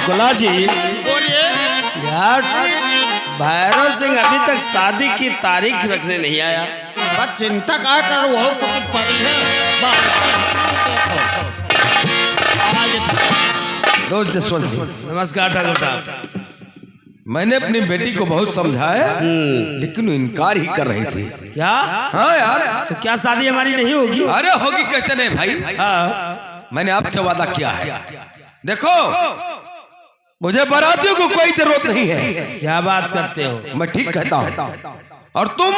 शुक्ला जी, बोलिए। यार भैरव सिंह अभी तक शादी की तारीख रखने नहीं आया। बस चिंता क्या करो, वो तो कुछ पड़ी है। दोस्त जसवंत सिंह, नमस्कार ठाकुर साहब। मैंने अपनी बेटी को बहुत समझाया लेकिन वो इनकार ही कर रही थी। क्या? हाँ यार, तो क्या शादी हमारी नहीं होगी? अरे होगी कहते नहीं भाई। हाँ, मैंने आपसे वादा किया है। देखो, मुझे बारातियों को कोई जरूरत नहीं है। क्या बात करते हो? मैं ठीक कहता हूँ। और तुम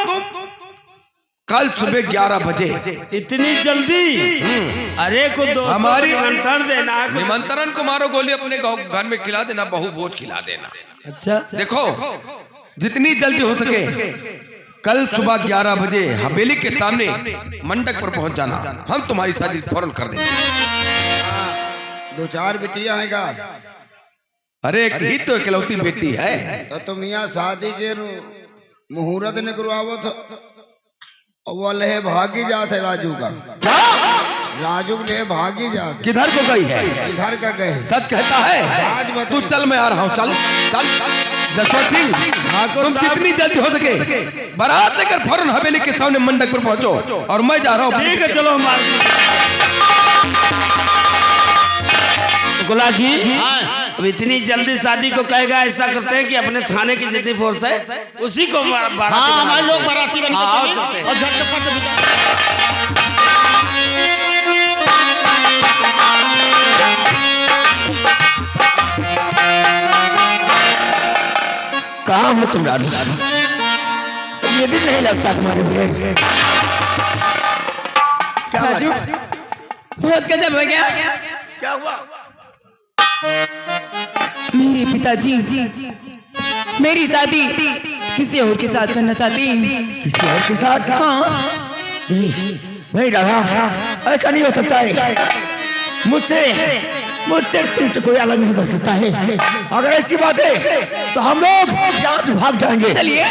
कल सुबह 11 बजे इतनी जल्दी? अरे को दो हमारी निमंत्रण देना है कुछ। निमंत्रण को मारो गोली अपने घर में खिला देना, बहु भोज खिला देना। अच्छा, देखो, जितनी जल्दी हो सके कल सुबह 11 बजे हवेली के सामने मंडप पर पहुंच जाना। हम तुम्हारी शादी फौरन कर देंगे। 2-4 बिटिया है का? अरे एक ही तो इकलौती बेटी है। तो तुम यहाँ शादी के मुहूर्त निकलवाओ तो वो लहे भागी जात है राजू का। क्या? राजू के लिए भागी जात। किधर को गई है? इधर का गए। सच कहता है? आज बता। तू चल, मैं आ रहा हूँ। चल चल जसवंत सिंह, तुम जितनी जल्दी हो सके बारात लेकर फौरन हवेली के सामने मंडप पर पहुंचो और मैं जा रहा हूँ। ठीक है, चलो हम शुक्ला जी, अब इतनी जल्दी शादी को कहेगा? ऐसा करते हैं कि अपने थाने की जितनी फोर्स है उसी को बाराती हाँ, हमारे लोग बाराती बन के हाँ, चले चलते हैं। और झटपट बिता। कहाँ हो तुम राधा? ये दिन नहीं लगता तुम्हारे लिए? राजू, बहुत गजब हो गया। क्या हुआ? मेरे पिताजी मेरी शादी किसी और के साथ करना चाहती। किसी और के साथ? हाँ। नहीं राधा, ऐसा नहीं हो सकता है। मुझसे तुमसे कोई अलग नहीं कर सकता है। अगर ऐसी बात है तो हम लोग यहाँ से भाग जाएंगे। चलिए।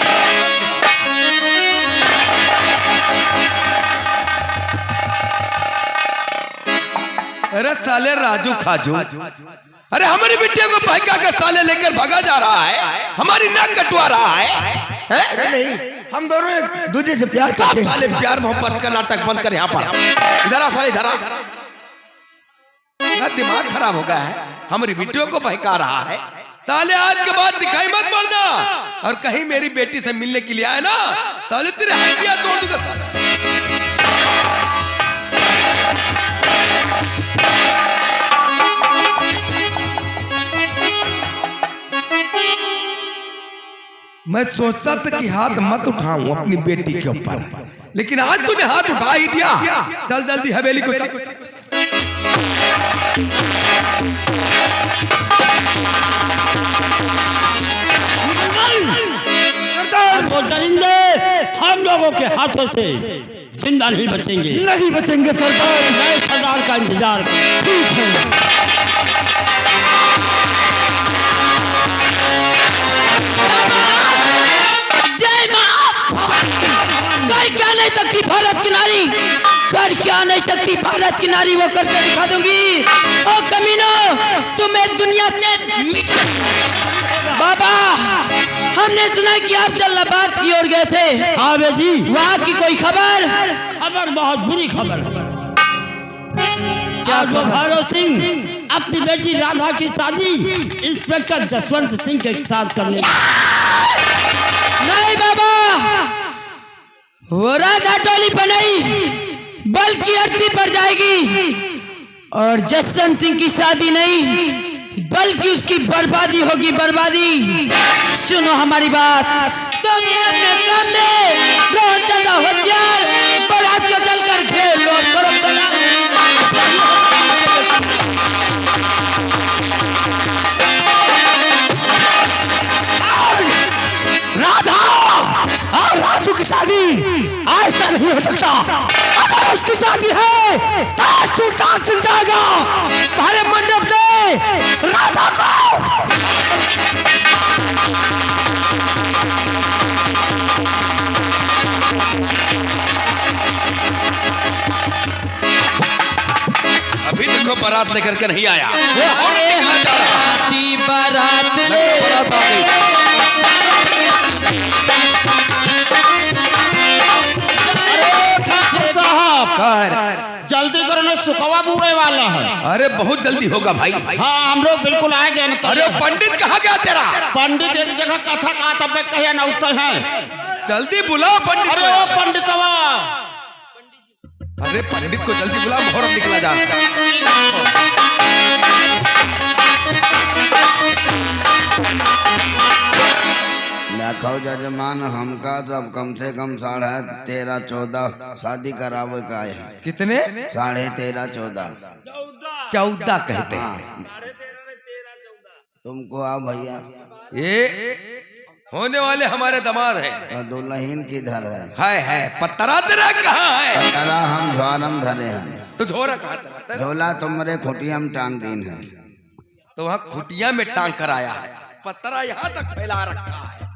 अरे साले राजू खाजू, अरे हमारी बिटिया को भाईका का साले लेकर भागा जा रहा है, हमारी नाक कटवा रहा है? अरे नहीं, हम दोनों एक दूसरे से प्यार करते हैं। साले प्यार मोहब्बत का नाटक बंद कर यहाँ पर। इधर आ साले, इधर आ। दिमाग खराब हो गया है, हमारी बिटियों को बहका रहा है। साले आज के बाद दिखाई मत पड़ना, और कहीं मेरी बेटी से मिलने के लिए आए ना, साले तेरे हड्डियां तोड़ दूंगा साले। मैं सोचता था कि हाथ मत उठाऊं अपनी बेटी के ऊपर, लेकिन आज तूने हाथ उठा ही दिया। चल जल्दी हवेली को चल। वो दरिंदे हम लोगों के हाथों से जिंदा नहीं बचेंगे। नहीं बचेंगे सरदार। नए सरदार का इंतजार करो। ठीक है। जय मां। कर क्या नहीं सकती भारत की नारी, कर क्या नहीं सकती भारत की नारी, वो करके दिखा दूंगी। ओ कमीनो, तुम्हें दुनिया से मिटा। बाबा, हमने सुना कि आप जल्लाबाद की ओर गए थे। हाँ बेटी, वहाँ की कोई खबर? खबर बहुत बुरी खबर। क्या वो भैरव सिंह अपनी बेटी राधा की शादी इंस्पेक्टर जसवंत सिंह के साथ करने? नहीं बाबा, वो राधा टोली पर नहीं बल्कि अर्थी पर जाएगी, और जसवंत सिंह की शादी नहीं बल्कि उसकी बर्बादी होगी, बर्बादी। सुनो हमारी बात, तुम अपने काम में बहुत ज्यादा होशियार, बारात को चलकर घेर लो, करो राधा और राजू की शादी ऐसा नहीं हो सकता। अगर उसकी शादी है तो ताज सिंह जाएगा हमारे मंडप से राधा को। अभी देखो बारात लेकर के नहीं आया और निकला जा रहा है। पार्टी बारात ले बारात आ गई। साहब कर जल्दी करो ना, सुखवा बुड़े वाला है। अरे बहुत जल्दी होगा भाई। हाँ हम लोग बिल्कुल आ गए। अरे पंडित कहाँ गया तेरा? पंडित एक जगह कथा का तब कहे न उतर है। जल्दी बुलाओ पंडित अरे वो को। पंडितवा अरे पंडित को जल्दी बुलाओ, मुहूर्त निकला जा। देखो जजमान, हमका तब कम से कम 13.5-14 शादी करावे का है। कितने? 13.5-14। 14 कहते हैं। तुमको आ भैया, ये होने वाले हमारे दामाद हैं। और दुल्हन किधर है? है पत्तरा तेरा कहाँ है? तरा हम झोरम धरे हैं। तो झोरा कहाँ तेरा? झोला तुम्हारे खुटिया में टांग दीन है। तो वहाँ खुटिया में टांग कर आया है, पत्तरा यहाँ तक फैला रखा है।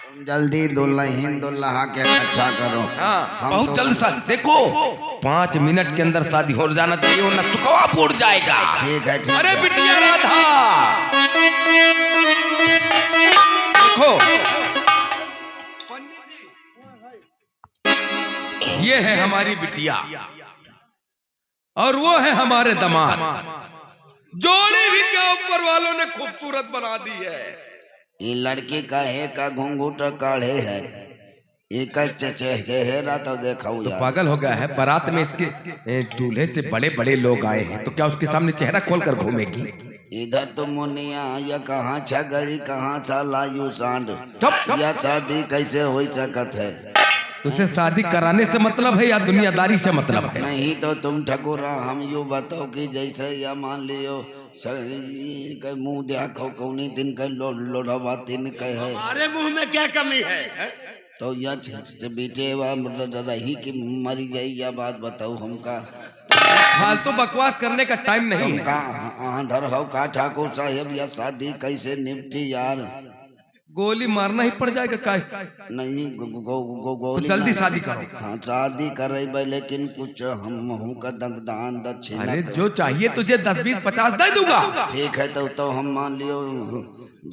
तुम जल्दी दुल्हन दुल्हा के इकट्ठा करो। हाँ हम बहुत तो- जल्द शादी। देखो 5 मिनट के अंदर शादी हो जाना चाहिए, वरना तुकवा फूट जाएगा। ठीक है, ठीक अरे है। बिटिया राधा, देखो ये है हमारी बिटिया और वो है हमारे दामाद। जोड़ी भी क्या ऊपर वालों ने खूबसूरत बना दी है। ये लड़की का है का घुंघूट काढ़े है, एक चेहरा तो देखो तो यार। पागल हो गया है। बारात में इसके दूल्हे से बड़े बड़े लोग आए हैं, तो क्या उसके सामने चेहरा खोल कर घूमेगी? इधर तो मुनिया या कहाँ छगड़ी कहाँ साला यू सांड। चुप। यह शादी कैसे हो सकत है? तुझे शादी कराने से मतलब है या दुनियादारी से मतलब है? नहीं तो तुम ठकुरा, हम यू बताओ कि जैसे या मान लियो शरीर के मुंह देखो कौनी दिन के लोढ़वा दिन के है, हमारे मुंह में क्या कमी है? तो यह बेटे रही की मरी जाई, या बात बताओ हमका। फालतू बकवास करने का टाइम नहीं है। तुमका धर हो का ठाकुर साहब, यह शादी कैसे निपटी यार? गोली मारना ही पड़ जाएगा का? नहीं तो गोली जल्दी ना- शादी करो। हाँ शादी करे लेकिन कुछ हम का दान दक्षिणा अरे तो- जो चाहिए तुझे 10, 20, 50 दे दूंगा। ठीक है तो हम मान लियो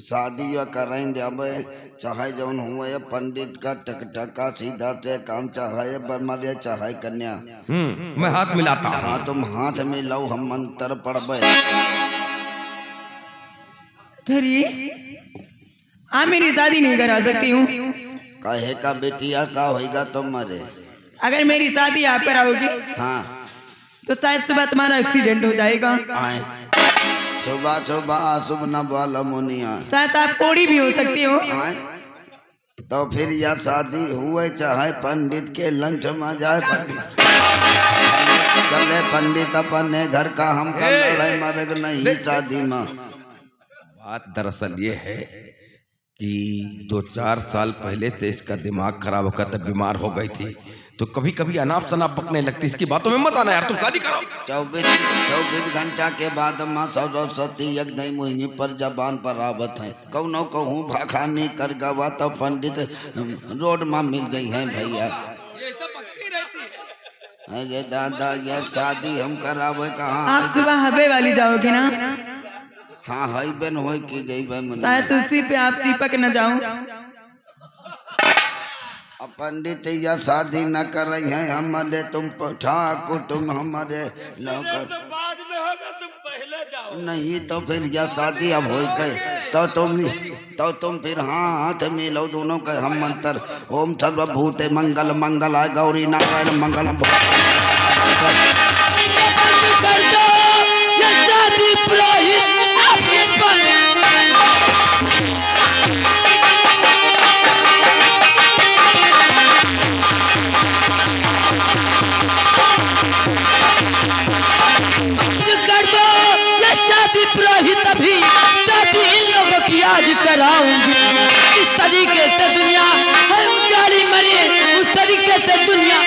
शादी या करेंगे। अब चाहे जौन हुए पंडित का टका सीधा से काम, चाहे बरमरिया चाहे कन्या। मैं हाथ मिलाता हूँ। हाँ तुम हाथ में लो, हम मंत्र पढ़बे। ठहरिए, आप मेरी शादी नहीं करा सकती हूँ। कहे का बेटिया का होगा तुम्हारे? अगर मेरी शादी आप कराओगी हाँ तो शायद सुबह तुम्हारा एक्सीडेंट हो जाएगा, आए सुबह सुबह अशुभ न बोलो मुनिया। शायद आप कोड़ी भी हो सकती हो। आए तो फिर यह शादी हुए चाहे पंडित के लंच में जाए, पंडित चले पंडित अपने घर का, हम कर लड़ाई मरेग नहीं शादी में। बात दरअसल ये है कि 2-4 साल पहले से इसका दिमाग खराब होकर तब बीमार हो गई थी, तो कभी कभी अनाप शनाप पकने लगती। इसकी बातों में मत आना यार, तुम शादी करो। 24 घंटा के बाद माँ सरस्वती एक नहीं मुहिनी पर जबान पर आवत है। कौनो कहूँ भाखानी कर गवा तो पंडित रोड में मिल गई है भैया। ये सब बकती रहती है। अरे दादा ये शादी हम करावे कहाँ? आप सुबह हबे वाली जाओगे ना? हाँ हई बेन हो की जइबे मुनिया। शायद उसी पे आप चिपक न जाऊं। अब पंडित या शादी न कर रही है हमारे, तुम ठाकुर तुम हमारे नौकर। तो बाद में होगा, तुम पहले जाओ। नहीं तो फिर यह शादी अब हो गई तो तुम फिर हाथ मिलो दोनों के हम मंत्र। ओम सर्वभूते मंगल मंगलाय गौरी नारायण मंगलम। कर दो ये शादी पुरोहित अपने पर। कर दो ये शादी पुरोहित, अभी शादी इन लोगों की आज कराऊंगी। इस तरीके से दुनिया उजाड़ी मरी, उस तरीके से दुनिया।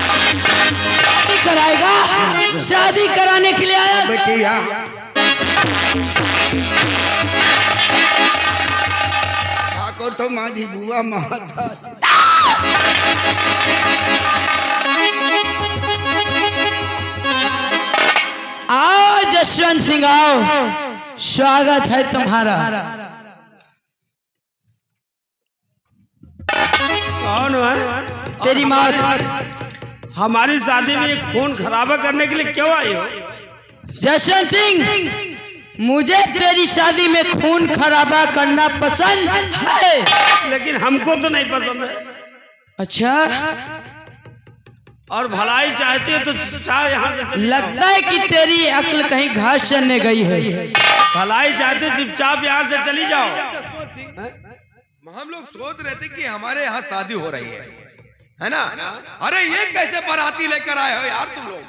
शादी कराएगा, शादी कराने के लिए आया। बेटिया तो माझी बुआ माता आओ जसवंत सिंह आओ, स्वागत है तुम्हारा। कौन है? तेरी माँ। हमारी शादी में एक खून खराबा करने के लिए क्यों आई हो? जसवंत सिंह, मुझे तेरी शादी में खून खराबा करना पसंद है, लेकिन हमको तो नहीं पसंद है। अच्छा, और भलाई चाहती है तो चाहे यहाँ से चली जाओ। लगता है कि तेरी अक्ल कहीं घास चरने गई है। भलाई चाहते हो चुपचाप यहाँ से चली जाओ। हम लोग सोच रहे थे कि हमारे यहाँ शादी हो रही है ना? अरे ये कैसे बाराती लेकर आए हो यार तुम लोग?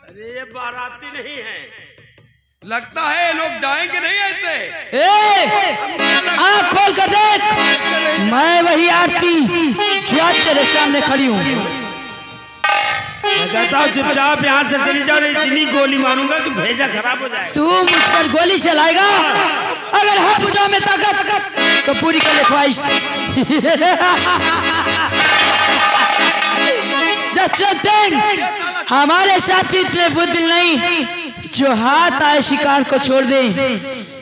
अरे ये बाराती नहीं है, लगता है ये लोग जाएंगे नहीं ऐसे। आँख खोल कर देख, मैं वही आरती जो आज तेरे सामने खड़ी हूँ। मैं कहता हूँ चुपचाप यहाँ से चली जाओ, नहीं इतनी गोली मारूंगा कि भेजा खराब हो जाएगा। तू मुझ पर गोली चलाएगा? अगर है भुजाओं में ताकत तो पूरी कर ले ख्वाहिश। जसवंत सिंह, हमारे साथी इतने बुद्धिल नहीं जो हाथ आए शिकार को छोड़ दे।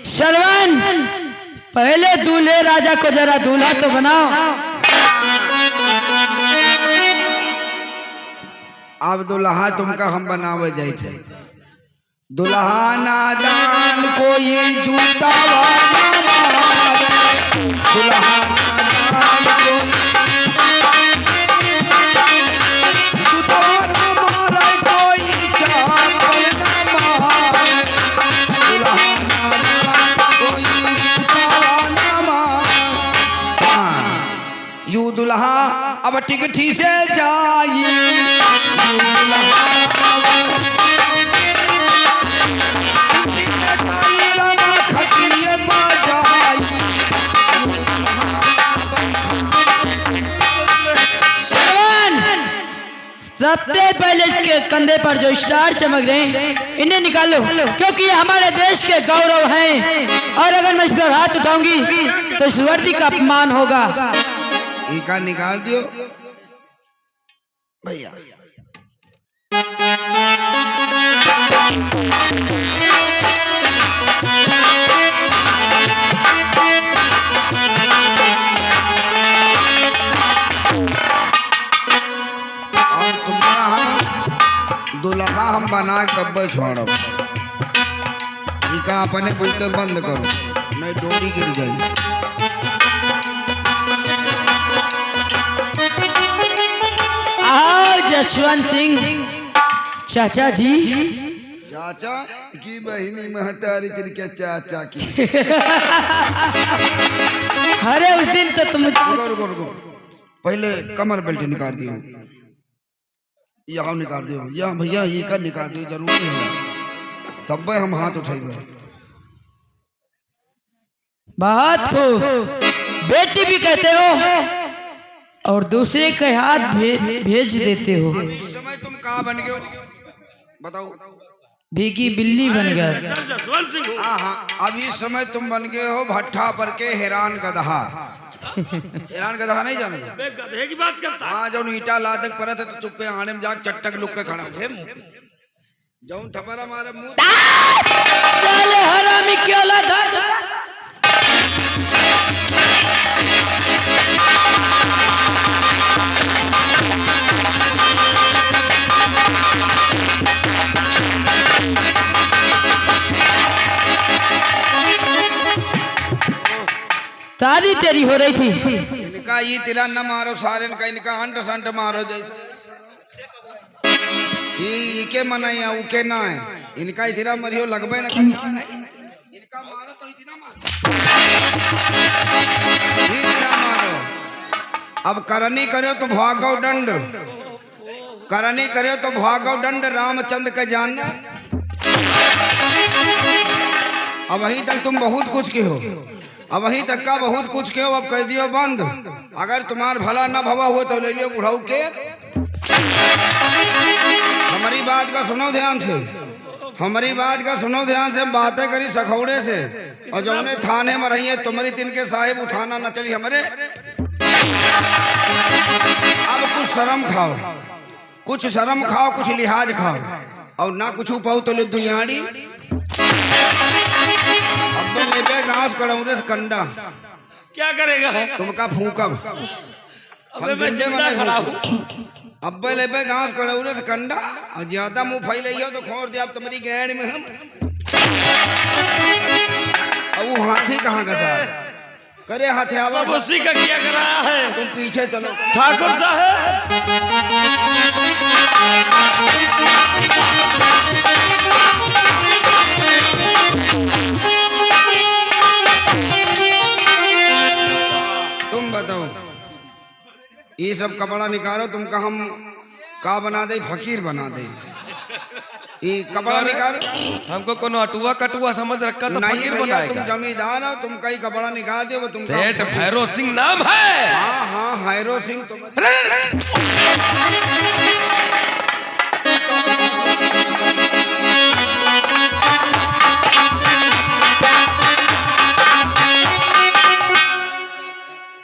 श्रवण, पहले दूल्हे राजा को जरा दूल्हा तो बनाओ। अब दुल्हा तुमका हम बनावे जाए थे। दुल्हा नादान कोई जूता वाला मारे, दुल्हा नादान कोई जूता वाला मारे, कोई चापल ना मारे, दुल्हा नादान कोई जूता वाला मारे। हाँ, यू दुल्हा अब टिकठी से जाई, सबसे पहले इसके कंधे पर जो स्टार चमक रहे हैं इन्हें निकालो, क्योंकि ये हमारे देश के गौरव हैं। और अगर मैं इस पर हाथ उठाऊंगी तो इस वर्दी का अपमान होगा। इका निकाल दियो भैया। दुल्हा हम बना के तब छोड़ब। इका अपने बोलते बंद करो, नहीं डोरी गिर जाए। आओ जसवंत सिंह चाचा जी। चाचा की बहिनी महतारी तिनके चाचा की। अरे उस दिन तो तुम रुको रुको रुको, पहले कमर बेल्ट निकाल दियो, यहाँ निकाल दियो, यहाँ भैया ये का निकाल दियो, जरूरी है तब हम हाथ उठेबे। बात को बेटी भी कहते हो और दूसरे के हाथ भेज देते हो। इस समय तुम कहाँ बन गए हो बताओ? भीगी बिल्ली बन गया। जसवंत सिंह हूँ। हाँ, अब इस समय तुम बन गए हो भट्ठा पर के हैरान गधा। हैरान गधा नहीं जाने? बे गधे की बात करता है। हाँ, जो ईटा लादक पर थे तो चुप्पे आने में जाके चट्टक लुक के खड़ा थे। जो थपरा मारे मुंह साले हरामी की औलाद। तारी तेरी हो रही थी। इनका ये तिला न मारो सारे इनका, इनका अंट संट मारो जैसे ये के मनाई उके ना है। इनका इतना मरियो लगबे ना इनका मारो तो इतना मारो, इतना मारो। अब करनी करो तो भागो दंड, करनी करो तो भागो दंड रामचंद्र का जान। अब वहीं तक तुम बहुत कुछ के हो, अब वहीं तक का बहुत कुछ के हो, अब कह दियो बंद। अगर तुम्हार भला न भवा हो तो ले लियो बुढ़ाऊ के। हमारी बात का सुनो ध्यान से, हमारी बात का सुनो ध्यान से। हम बातें करी सखौड़े से, और जो उन्हें थाने में रही है तुम्हारी तीन के साहेब उठाना न चली हमारे। अब कुछ शर्म खाओ, कुछ शर्म खाओ, कुछ लिहाज खाओ, और ना कुछ पाओ तो ले दुयाड़ी। अब ले घास कड़ौरे से कंडा क्या करेगा? तुमका फूकब अबे मैं जिंदा खड़ा हूँ। अब ले घास कड़ौरे से कंडा, और ज्यादा मुंह फैले हो तो खोर दे अब तुम्हारी गैर में हम। अब वो हाथी कहाँ का साहब करे हथियावा सब उसी का किया कराया है। तुम पीछे चलो ठाकुर साहब। तुम बताओ ये सब कपड़ा निकालो, तुमका हम का बना दे? फकीर बना दे। ये कपड़ा निकालो। हमको कोनो अटुआ कटुआ समझ रखा तो नहीं फकीर भैया, बनाएगा। तुम जमींदार हो, तुम कई कपड़ा निकाल दो तुम। सेठ भैरव सिंह नाम है। हाँ हाँ हैरो सिंह तो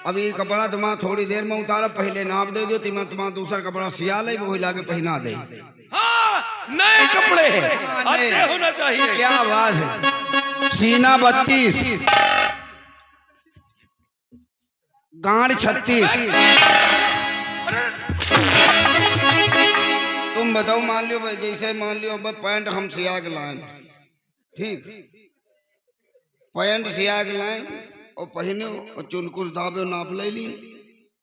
अब ये कपड़ा तुम्हारा थोड़ी देर में उतारा, पहले नाप दे दो, तुम्हारा दूसरा कपड़ा सिया ले वो हिला के पहना दे। हाँ, नए कपड़े अच्छे होना चाहिए। क्या आवाज है? सीना 32, गांड 36। तुम बताओ, मान लियो भाई, जैसे मान लियो पैंट हम सिया के लाए, ठीक, पैंट सिया के लाए और पहने और चुनकुस दाबे नाप ले ली,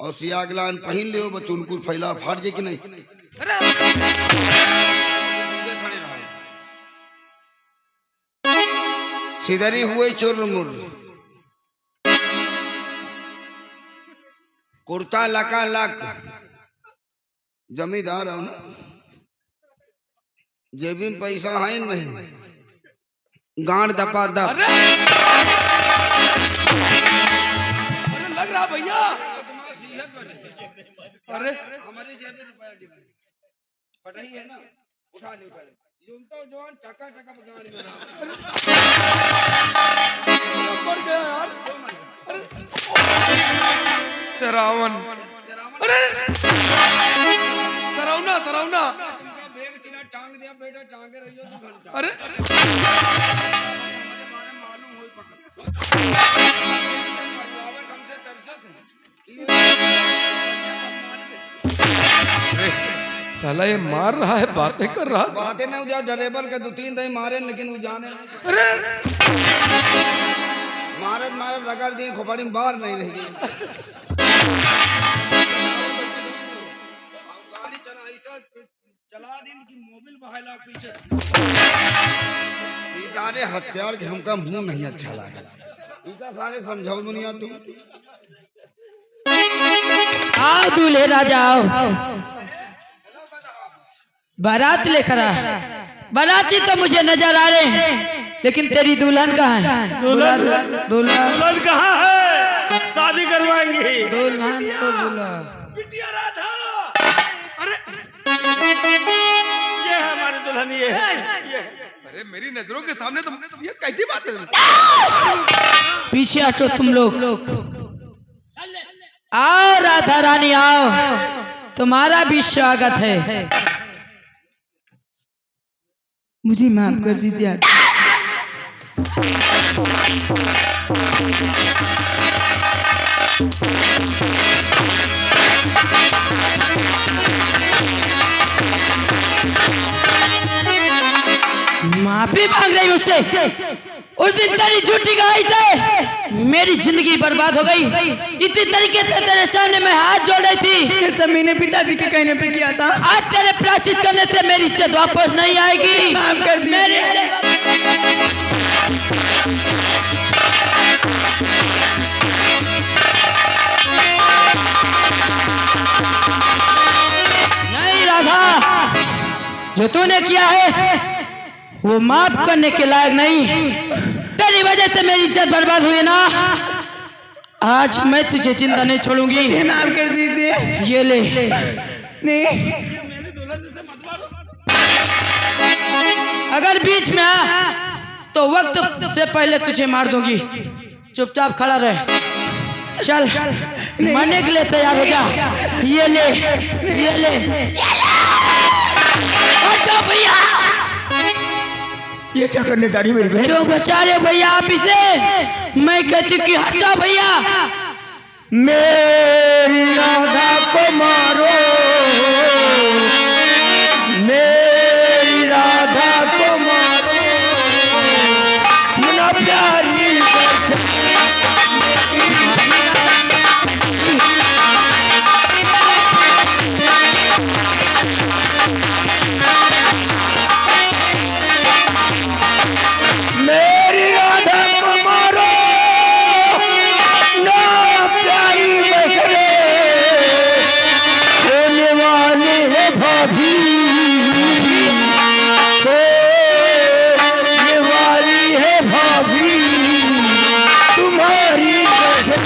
और सिया के लाइन पहन लियो, चुनकुस फैला फाट जाए कि नहीं। सीधरी हुए चुरमुर, कुर्ता लका लक, जमींदार हो ना, जेबी में पैसा है नहीं, गांड दपा दप। अरे लग रहा भैया। अरे हमारी जेब में रुपया गिर पटाई है ना, उठा ले उठा ले। तो जवान टका टका गाड़ी में मर गया यार। सरावन, अरे सरावना सरावना। तुमका बैग चिना टांग दिया बेटा, टांगे रहियो 2 घंटा। अरे हमारे बारे में मालूम होई पकड़ हमसे तरसत है। साला ये मार रहा है, बातें कर रहा है। बातें नहीं उधर ड्राइवर के 2-3 दही मारे, लेकिन वो जाने अरे मारत मारत रगड़ दी, खोपड़ी में बाहर नहीं रहेगी। गाड़ी चला ऐसा चला दी कि मोबिल बहायला पीछे। ये सारे हथियार के हमका मुंह नहीं अच्छा लगा, इनका सारे समझाओ दुनिया तुम। आओ दूल्हे राजा आओ, बारात लेकर आ। बाराती तो मुझे नजर आ रहे हैं, लेकिन तेरी दुल्हन कहाँ है? दुल्हन दुल्हन कहाँ है? शादी करवाएंगे। दुल्हन को बुला। बिटिया राधा। अरे ये है हमारी दुल्हन, ये है। अरे मेरी नजरों के सामने तो ये कैसी बात है? पीछे हटो तुम लोग। आओ राधा रानी आओ, तुम्हारा भी स्वागत है। मुझे माफ कर दीजिए। माफी मांग रही मुझसे। उस दिन तेरी झूठी गवाही से मेरी जिंदगी बर्बाद हो गई। इसी तरीके से तेरे सामने मैं हाथ जोड़ रही थी। ये सब मैंने पिताजी के कहने पे किया था। आज तेरे प्रायश्चित करने से मेरी इज्जत वापस नहीं आएगी। माफ कर दीजिए। नहीं राधा, जो तूने किया है वो माफ करने के लायक नहीं। तेरी वजह से मेरी इज्जत बर्बाद हुई ना, आज मैं तुझे जिंदा नहीं छोड़ूंगी। माफ कर दीजिए। ये ले। नहीं, अगर बीच में आ तो वक्त से पहले तुझे मार दूंगी। चुपचाप खड़ा रहे। चल मरने के लिए तैयार हो जा। ये ले, ये ले, हटो भैया। ये क्या करने जा रही मेरी बहन? क्यों बचा रहे भैया आप इसे? मैं कहती कि हटो भैया। मेरी राधा को मारो, मेरी राधा को मारो, मुन्ना प्यारी मेरी राधा को मारो ना, प्यारी बकरे होने वाले है भाभी, होने वाली है भाभी तुम्हारी बकरे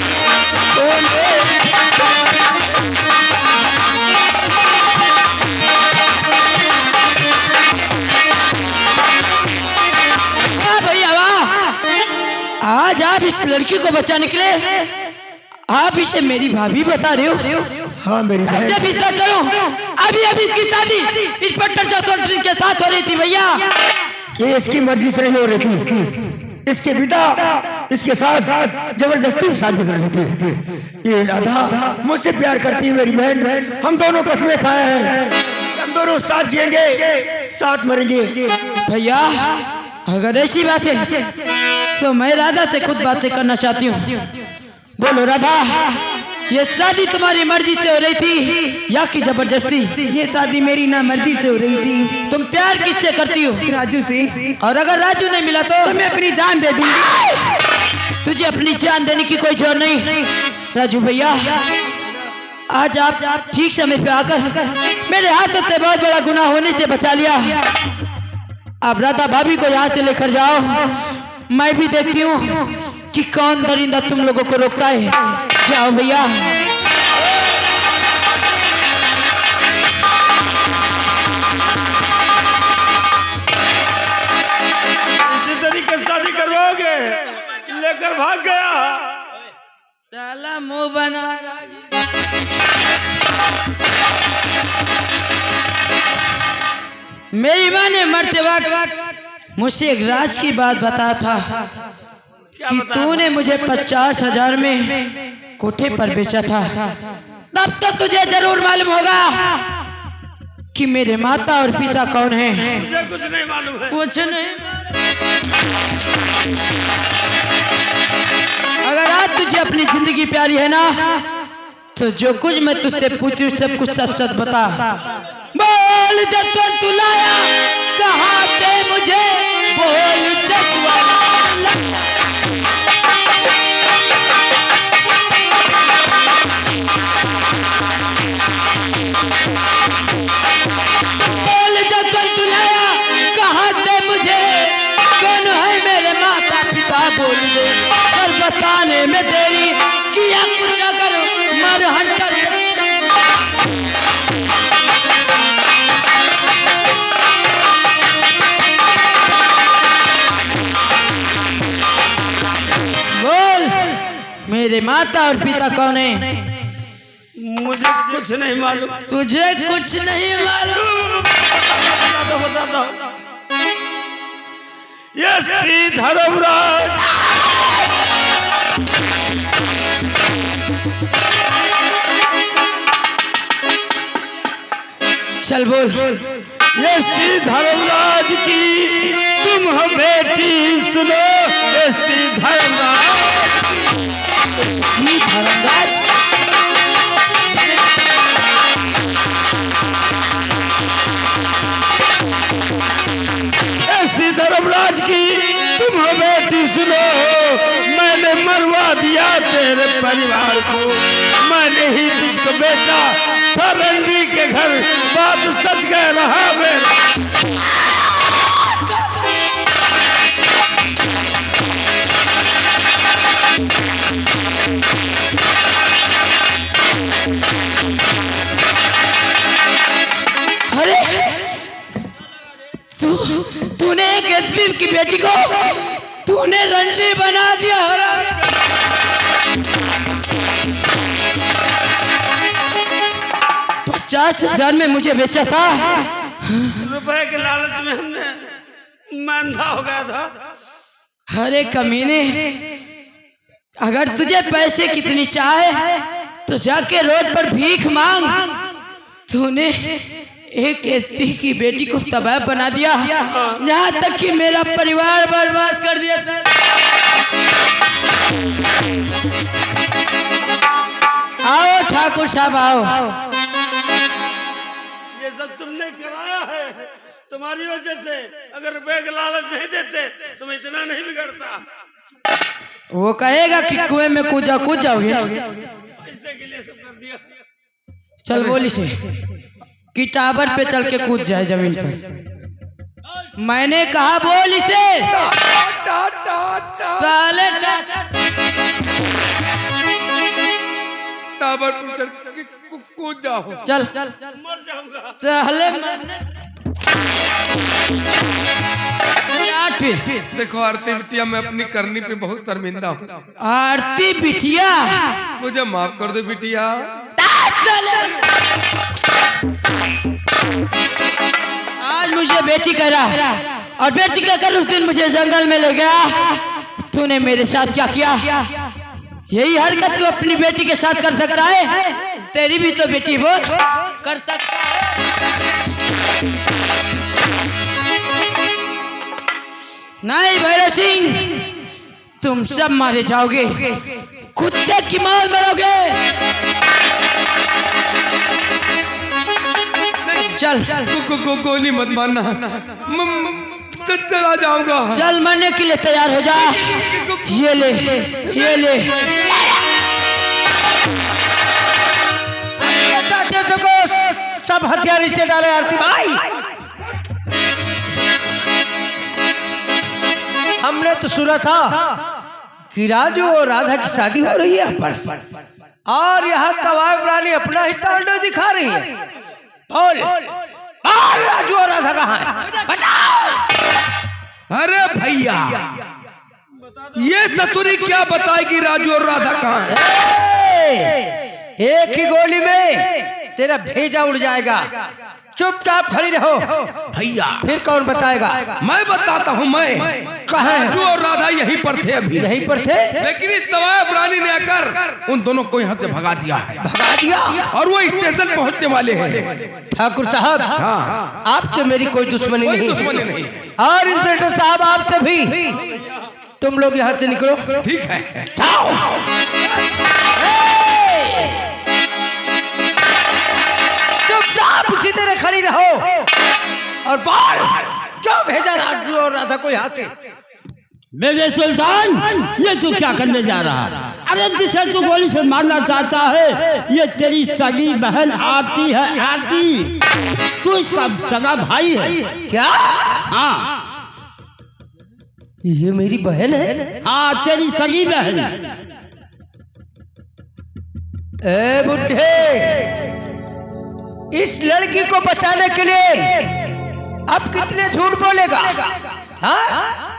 होने। आज आप इस लड़की को बचा निकले, आप इसे मेरी भाभी बता रहे हो? हाँ मेरी बहन। ऐसे भी सब करो। अभी अभी इसकी शादी इंस्पेक्टर जसवंत के साथ हो रही थी भैया। ये इसकी मर्जी से नहीं हो रही थी, इसके पिता इसके साथ जबरदस्ती शादी कर रहे थे। ये राधा मुझसे प्यार करती है मेरी बहन। हम दोनों कसमें खाए हैं, हम दोनों साथ जिएंगे, साथ मरेंगे। भैया अगर ऐसी बात है तो मैं राधा से खुद बातें करना चाहती हूँ। बोलो राधा, ये शादी तुम्हारी मर्जी से हो रही थी या कि जबरदस्ती? ये शादी मेरी ना मर्जी से हो रही थी। तुम प्यार किससे करती हो? राजू से। और अगर राजू नहीं मिला तो मैं अपनी जान दे दूंगी। तुझे अपनी जान देने की कोई जरूरत नहीं। राजू भैया आज आप ठीक समय पे आकर मेरे हाथों से बहुत बड़ा गुनाह होने से बचा लिया। अब राधा भाभी को यहाँ से लेकर जाओ, मैं भी देखती हूँ कि कौन दरिंदा तुम लोगों को रोकता है। जाओ भैया। इसी तरीके से शादी करवाओगे? लेकर भाग गया। साला मुंह बना रहा। मेरी माँ ने मरते वक्त मुझसे एक राज की बात बताया था कि तूने मुझे 50,000 में कोठे पर बेचा था। तब तो तुझे जरूर मालूम होगा कि मेरे माता और पिता कौन हैं। मुझे कुछ नहीं मालूम है। कुछ नहीं। अगर आज तुझे अपनी जिंदगी प्यारी है ना, तो जो कुछ मैं तुझसे पूछूं सब कुछ सच सच बता। बोल जसवंत तू लाया कहाँ से मुझे, बोल जसवंत। बोल जसवंत तू लाया कहाँ से मुझे, कौन है मेरे माता पिता बोल दे। और बताने में देरी किया कुछ अगर मर हंटर। मेरे माता और पिता कौन है? मुझे कुछ नहीं मालूम। तुझे कुछ नहीं मालूम? बताता हूँ। एसपी धर्मराज। चल बोल। एसपी धर्मराज की तुम हो बेटी, सुनो एसपी धर्मराज। धर्मराज एसपी धर्मराज की तुम हो बेटी, सुनो मैंने मरवा दिया तेरे परिवार को। मैंने ही तुझको बेचा था रंडी के घर। बात सच कह रहा मेरा। अरे तूने एक एसपी की बेटी को तूने रंडी बना दिया। 50,000 में मुझे बेचा था। रुपए के लालच में हमने मांधा हो गया था। अरे कमीने, अगर तुझे पैसे कितनी चाहे तो जाके रोड पर भीख मांग। तूने एक एसपी की बेटी को तबाह बना दिया, यहाँ तक कि मेरा परिवार बर्बाद कर दिया था। आओ ठाकुर साहब आओ। ये सब तुमने कराया है, तुम्हारी वजह से। अगर रुपए के लालच नहीं देते तुम इतना नहीं बिगड़ता। वो कहेगा कि कुएं में कूद जाओगे। पैसे के लिए सब कर दिया। चल बोली से कि टावर पे चल के कूद जाए जमीन पर। मैंने कहा बोल इसे। साले टावर पर चल के कूद जाओ। चल मर जाऊंगा। साले फिर देखो आरती बिटिया, मैं अपनी करनी पे बहुत शर्मिंदा हूँ। आरती बिटिया, मुझे माफ कर दो बिटिया। आज मुझे बेटी करा और बेटी का कर उस दिन मुझे जंगल में ले गया। तूने मेरे साथ क्या किया? यही हरकत तू अपनी बेटी के साथ कर सकता है? तेरी भी तो बेटी वो कर सकता है। नहीं भैरव सिंह, तुम सब मारे जाओगे, कुत्ते की मौत मरोगे। चल गोली मत मारना, चला जाऊंगा। चल मरने के लिए तैयार हो जा। ये ले, ये ले। सब हथियार इसे डाले आरती भाई। हमने तो सुना था कि राजू और राधा की शादी हो रही है यहाँ पर, और यहाँ तवाब रानी अपना ही तांडव दिखा रही है। बोल राजू और राधा कहाँ है? बताओ। अरे भैया, ये ससुरी क्या बताएगी राजू और राधा कहाँ है? एक ही गोली में तेरा भेजा उड़ जाएगा। चुपचाप खड़ी रहो भैया। फिर कौन बताएगा? मैं बताता हूँ। मैं कहाँ है? राजू और राधा यहीं पर थे अभी। यहीं पर थे, लेकिन इस तवाब रानी ने आकर उन दोनों को यहाँ से भगा दिया है। भगा दिया? और वो स्टेशन पहुँचने वाले हैं। ठाकुर साहब, हाँ, आपसे मेरी कोई दुश्मनी कोई नहीं। दुश्मनी नहीं। और इंस्पेक्टर साहब आपसे भी। तुम लोग यहाँ से निकलो। ठीक है। जाओ। चुपचाप इसी तरह खड़ी रहो और बोल, क्यों भेजा राजू और राधा को यहाँ से? मेरे सुल्तान, ये तू क्या करने जा रहा है? अरे जिसे तू गोली से मारना चाहता है, ये तेरी सगी बहन आरती है। आरती, तू इसका सगा भाई है क्या? हाँ ये मेरी बहन है? हाँ, तेरी सगी बहन। ए बुढ़े, इस लड़की को बचाने के लिए अब कितने झूठ बोलेगा? हाँ?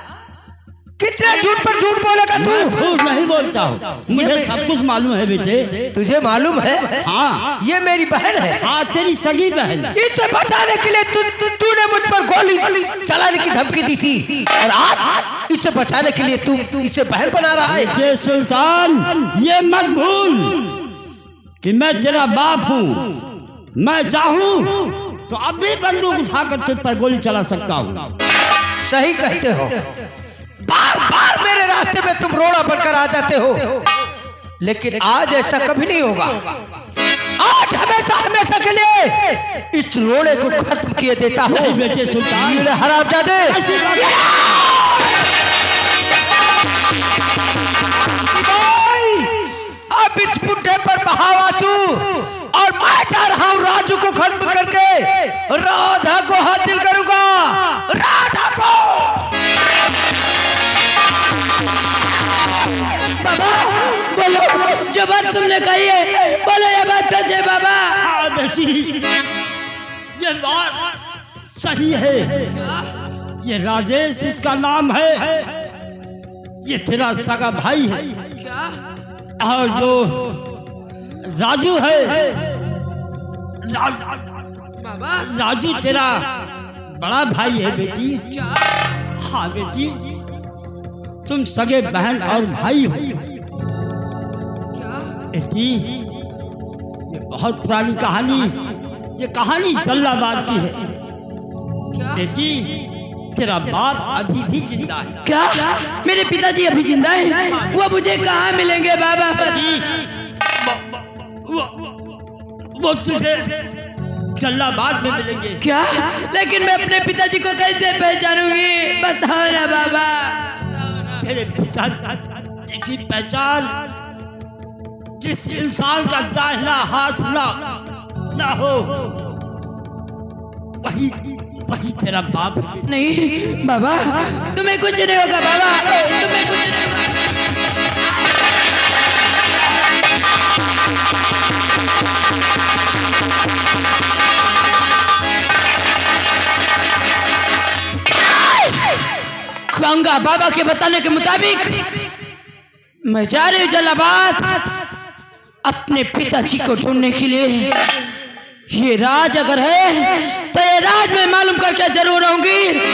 कितने झूठ पर झूठ बोलेगा तू? मैं झूठ नहीं बोलता हूँ, मुझे सब कुछ मालूम है बेटे। तुझे मालूम है? हाँ, ये मेरी बहन है। हाँ, तेरी सगी बहन। इसे बचाने के लिए तूने मुझ पर गोली चलाने की धमकी दी थी, और आज इसे बचाने के लिए तू इसे बहन बना रहा है। जय सुल्तान, ये मत भूल कि मैं तेरा बाप हूँ। मैं चाहूँ तो अभी बंदूक उठाकर तुझ पर गोली चला सकता हूँ। सही कहते हो। बार बार मेरे रास्ते में तुम रोड़ा बनकर आ जाते हो, लेकिन आज ऐसा कभी नहीं होगा। आज हमेशा हमेशा के लिए इस रोड़े को खत्म किए देता हूँ। नहीं बेटे सुल्तान, ये हरामजादे, ऐसी बात अब इस बुढ़े पर बहाव आंसू, और मैं जा रहा हूँ राजू को खत्म करके राधा को हासिल करूंगा। राधा को। बाबा बोलो, जो बात तुमने कही है बोलो, ये बात सच है बाबा? हाँ बेटी, ये बात सही है। ये राजेश इसका नाम है, ये तेरा सगा भाई है। क्या? और जो राजू है, बाबा राजू तेरा बड़ा भाई है बेटी। क्या? हाँ बेटी, तुम सगे बहन और भाई हो। क्या? बेटी, ये बहुत पुरानी कहानी, ये कहानी जल्लाबाद की है। क्या? बेटी, तेरा बाप अभी भी जिंदा है। क्या? मेरे पिताजी अभी जिंदा हैं? वो मुझे कहाँ मिलेंगे बाबा? बेटी, वो तुझे जल्लाबाद में मिलेंगे। क्या? लेकिन मैं अपने पिताजी को कैसे पहचानूंगी? बताओ ना बाबा। तेरे पिताजी की पहचान जिस इंसान का दाहिना हाथ ना हो, वही तेरा बाप है। नहीं बाबा, तुम्हें कुछ नहीं होगा बाबा, तुम्हें कुछ नहीं होगा। गंगा बाबा के बताने के मुताबिक मैं जा रही हूँ जलालाबाद अपने पिताजी को ढूंढने के लिए। ये राज अगर है तो ये राज मैं मालूम करके जरूर रहूंगी।